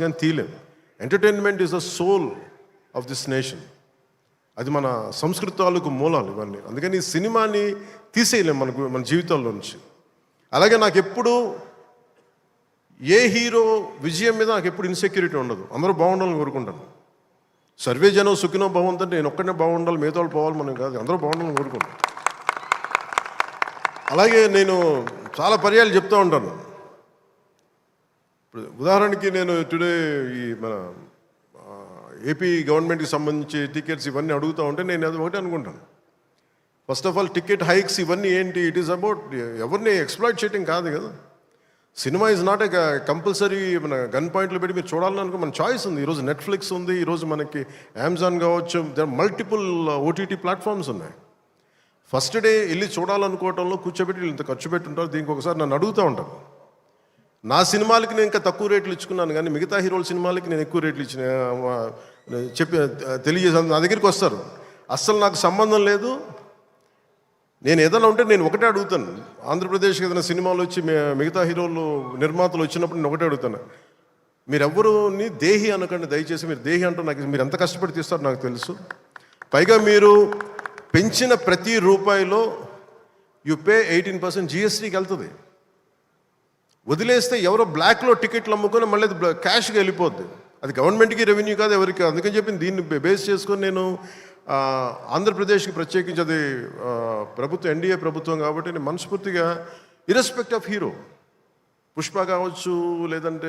కానీ తీయలేం. Entertainment is the soul of this nation. అది మన సంస్కృతి తాలూకు మూలాలు ఇవన్నీ. అందుకని ఈ సినిమాని తీసేయలేం మన జీవితాల్లో నుంచి. అలాగే నాకు ఎప్పుడు ఏ హీరో విజయం మీద నాకు ఎప్పుడు ఇన్సెక్యూరిటీ ఉండదు. అందరూ బాగుండాలని కోరుకుంటాను. సర్వే జనం సుఖినో బాగుందంటే నేను ఒక్కడనే బాగుండాలి, మిగతా వాళ్ళు పోవాలి మనం కాదు, అందరూ బాగుండాలని కోరుకుంటాను. అలాగే నేను చాలా పర్యాలు చెప్తూ ఉంటాను. ఇప్పుడు ఉదాహరణకి నేను టుడే ఈ మన ఏపీ గవర్నమెంట్కి సంబంధించి టికెట్స్ ఇవన్నీ అడుగుతూ ఉంటే నేను అది ఒకటి అనుకుంటాను. First of all ticket hikes ఇవన్నీ ఏంటి? ఇట్ ఈస్ అబౌట్ ఎవరిని ఎక్స్ప్లాయిట్ చేయటం కాదు కదా. Cinema is not a compulsory మన గన్ పాయింట్లు పెట్టి మీరు చూడాలని అనుకో, మన చాయిస్ ఉంది. ఈరోజు నెట్ఫ్లిక్స్ ఉంది, ఈరోజు మనకి అమెజాన్ కావచ్చు, దర్ మల్టిపుల్ ఓటీటీ ప్లాట్ఫామ్స్ ఉన్నాయి. ఫస్ట్ డే వెళ్ళి చూడాలనుకోవటంలో కూర్చోబెట్టి ఇంత ఖర్చు పెట్టుంటారు. దీనికి ఒకసారి నన్ను అడుగుతూ ఉంటాను. నా సినిమాలకి నేను ఇంకా తక్కువ రేట్లు ఇచ్చుకున్నాను, కానీ మిగతా హీరోల సినిమాలకి నేను ఎక్కువ రేట్లు ఇచ్చిన తెలియజేసాను. నా దగ్గరికి వస్తారు, అస్సలు నాకు సంబంధం లేదు, నేను ఏదైనా ఉంటే నేను ఒకటే అడుగుతాను. ఆంధ్రప్రదేశ్కి ఏదైనా సినిమాలు వచ్చి మిగతా హీరోలు నిర్మాతలు వచ్చినప్పుడు నేను ఒకటే అడుగుతాను, మీరెవ్వరూని దేహి అనకండి దయచేసి. మీరు దేహి అంటూ నాకు మీరు ఎంత కష్టపడి తీస్తారో నాకు తెలుసు. పైగా మీరు పెంచిన ప్రతి రూపాయిలో యు పే 18% జిఎస్టీకి వెళ్తుంది. వదిలేస్తే ఎవరో బ్లాక్లో టికెట్లు అమ్ముకొని మళ్ళీ అది క్యాష్గా వెళ్ళిపోద్ది. అది గవర్నమెంట్కి రెవెన్యూ కాదు, ఎవరికి. అందుకని చెప్పి దీన్ని బేస్ చేసుకొని నేను ఆంధ్రప్రదేశ్కి ప్రత్యేకించి అది ప్రభుత్వం ఎన్డీఏ ప్రభుత్వం కాబట్టి నేను మనస్ఫూర్తిగా ఇర్రెస్పెక్ట్ ఆఫ్ హీరో, పుష్ప కావచ్చు, లేదంటే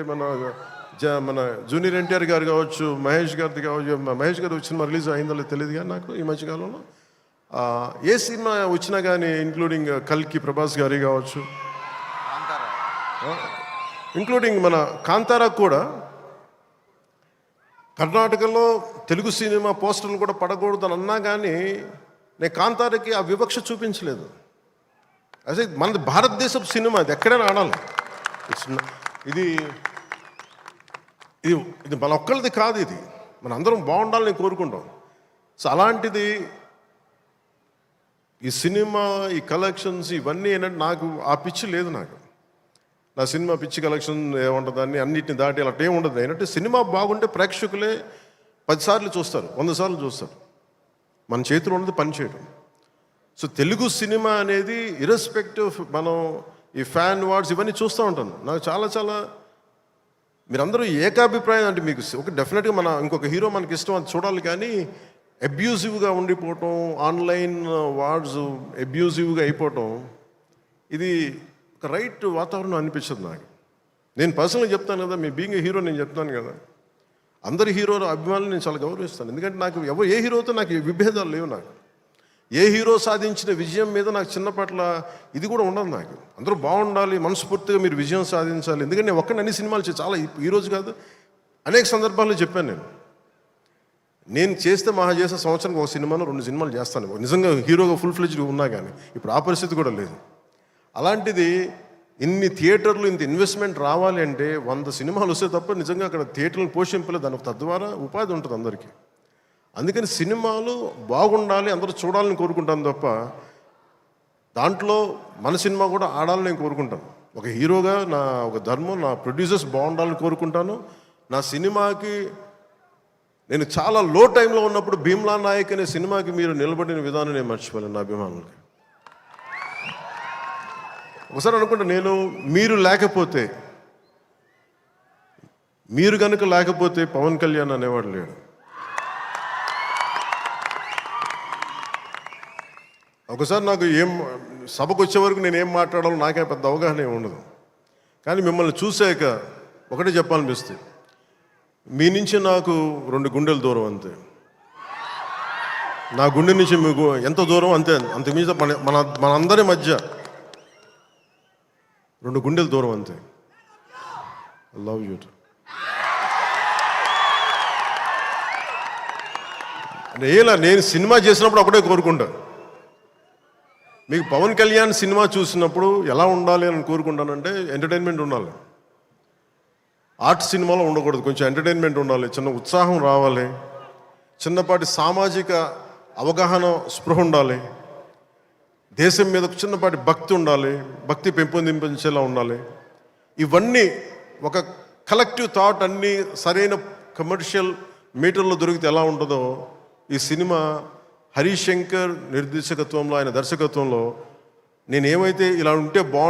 మన జూనియర్ ఎన్టీఆర్ గారు కావచ్చు, మహేష్ గారిది కావచ్చు. మహేష్ గారు వచ్చిన రిలీజ్ అయిందో తెలియదు కానీ నాకు ఈ మధ్యకాలంలో ఏ సినిమా వచ్చినా కానీ, ఇంక్లూడింగ్ కల్కి ప్రభాస్ గారి కావచ్చు, ఇంక్లూడింగ్ మన కాంతారా కూడా, కర్ణాటకలో తెలుగు సినిమా పోస్టర్లు కూడా పడకూడదు అని అన్నా కానీ నేను కాంతారాకి ఆ వివక్ష చూపించలేదు. అదే మన భారతదేశపు సినిమా, అది ఎక్కడైనా ఆడాలి. ఇది ఇది ఇది మన ఒక్కరిది కాదు, ఇది మన అందరం బాగుండాలని కోరుకుంటాం. సో అలాంటిది ఈ సినిమా, ఈ కలెక్షన్స్ ఇవన్నీ ఏంటంటే నాకు ఆ పిచ్చి లేదు. నాకు నా సినిమా పిచ్చి కలెక్షన్ ఏముంటుందని అన్నిటిని దాటి అలా ఏం ఉండదు. ఏంటంటే సినిమా బాగుంటే ప్రేక్షకులే 10 సార్లు చూస్తారు, 100 సార్లు చూస్తారు. మన చేతిలో ఉన్నది పని చేయడం. సో తెలుగు సినిమా అనేది ఇర్రెస్పెక్టివ్ మనం ఈ ఫ్యాన్ వార్డ్స్ ఇవన్నీ చూస్తూ ఉంటాను. నాకు చాలా మీరందరూ ఏకాభిప్రాయం అంటే మీకు ఒక డెఫినెట్గా మన ఇంకొక హీరో మనకి ఇష్టం అది చూడాలి, కానీ అబ్యూజివ్గా ఉండిపోవటం, ఆన్లైన్ వార్డ్స్ అబ్యూజివ్గా అయిపోవటం, ఇది ఒక రైట్ వాతావరణం అనిపించదు నాకు. నేను పర్సనల్గా చెప్తాను కదా, మీ బీయింగ్ ఏ హీరో నేను చెప్తాను కదా, అందరి హీరోల అభిమానులు నేను చాలా గౌరవిస్తాను. ఎందుకంటే నాకు ఏ హీరోతో నాకు విభేదాలు లేవు. నాకు ఏ హీరో సాధించిన విజయం మీద నాకు చిన్నపట్ల ఇది కూడా ఉండదు. నాకు అందరూ బాగుండాలి, మనస్ఫూర్తిగా మీరు విజయం సాధించాలి. ఎందుకంటే నేను ఒక్కడిని అన్ని సినిమాలు చాలా ఈరోజు కాదు, అనేక సందర్భాల్లో చెప్పాను. నేను చేస్తే మహా చేసే సంవత్సరానికి ఒక సినిమాను 2 సినిమాలు చేస్తాను, నిజంగా హీరోగా ఫుల్ ఫ్లెడ్జ్డ్ ఉన్నా కానీ. ఇప్పుడు ఆ పరిస్థితి కూడా లేదు. అలాంటిది ఇన్ని థియేటర్లు ఇంత ఇన్వెస్ట్మెంట్ రావాలి అంటే 100 సినిమాలు వస్తే తప్ప నిజంగా అక్కడ థియేటర్లను పోషింపలేదు. దానికి తద్వారా ఉపాధి ఉంటుంది అందరికీ. అందుకని సినిమాలు బాగుండాలి, అందరూ చూడాలని కోరుకుంటాను తప్ప దాంట్లో మన సినిమా కూడా ఆడాలని నేను కోరుకుంటాను. ఒక హీరోగా నా ఒక ధర్మం, నా ప్రొడ్యూసర్స్ బాగుండాలని కోరుకుంటాను. నా సినిమాకి నేను చాలా లో టైంలో ఉన్నప్పుడు భీమ్లా నాయక్ అనే సినిమాకి మీరు నిలబడిన విధానం నేను మర్చిపోలేను నా అభిమానులకి. ఒకసారి అనుకుంటా, నేను మీరు కనుక లేకపోతే పవన్ కళ్యాణ్ అనేవాడు లేడు. ఒకసారి నాకు సభకు వచ్చే వరకు నేను ఏం మాట్లాడాలో నాకే పెద్ద అవగాహన ఏమి ఉండదు. కానీ మిమ్మల్ని చూసాక ఒకటే చెప్పాలనిపిస్తుంది, మీ నుంచి నాకు 2 గుండెల దూరం అంతే. నా గుండె నుంచి మీకు ఎంత దూరం అంతే, అంతకుమించి మన అందరి మధ్య 2 గుండెల దూరం అంతే. I love you. నేను సినిమా చేసినప్పుడు ఒకటే కోరుకుంటా, మీకు పవన్ కళ్యాణ్ సినిమా చూసినప్పుడు ఎలా ఉండాలి అని కోరుకుంటానంటే ఎంటర్టైన్మెంట్ ఉండాలి. ఆర్ట్ సినిమాలో ఉండకూడదు, కొంచెం ఎంటర్టైన్మెంట్ ఉండాలి, చిన్న ఉత్సాహం రావాలి, చిన్నపాటి సామాజిక అవగాహన స్పృహ ఉండాలి, దేశం మీద చిన్నపాటి భక్తి ఉండాలి, భక్తి పెంపొందించేలా ఉండాలి. ఇవన్నీ ఒక కలెక్టివ్ థాట్ అన్నీ సరైన కమర్షియల్ మీటర్లో దొరికితే ఎలా ఉంటుందో ఈ సినిమా హరీష్ శంకర్ నిర్దేశకత్వంలో, ఆయన దర్శకత్వంలో నేను ఏమైతే ఇలా ఉంటే బాగుంటుంది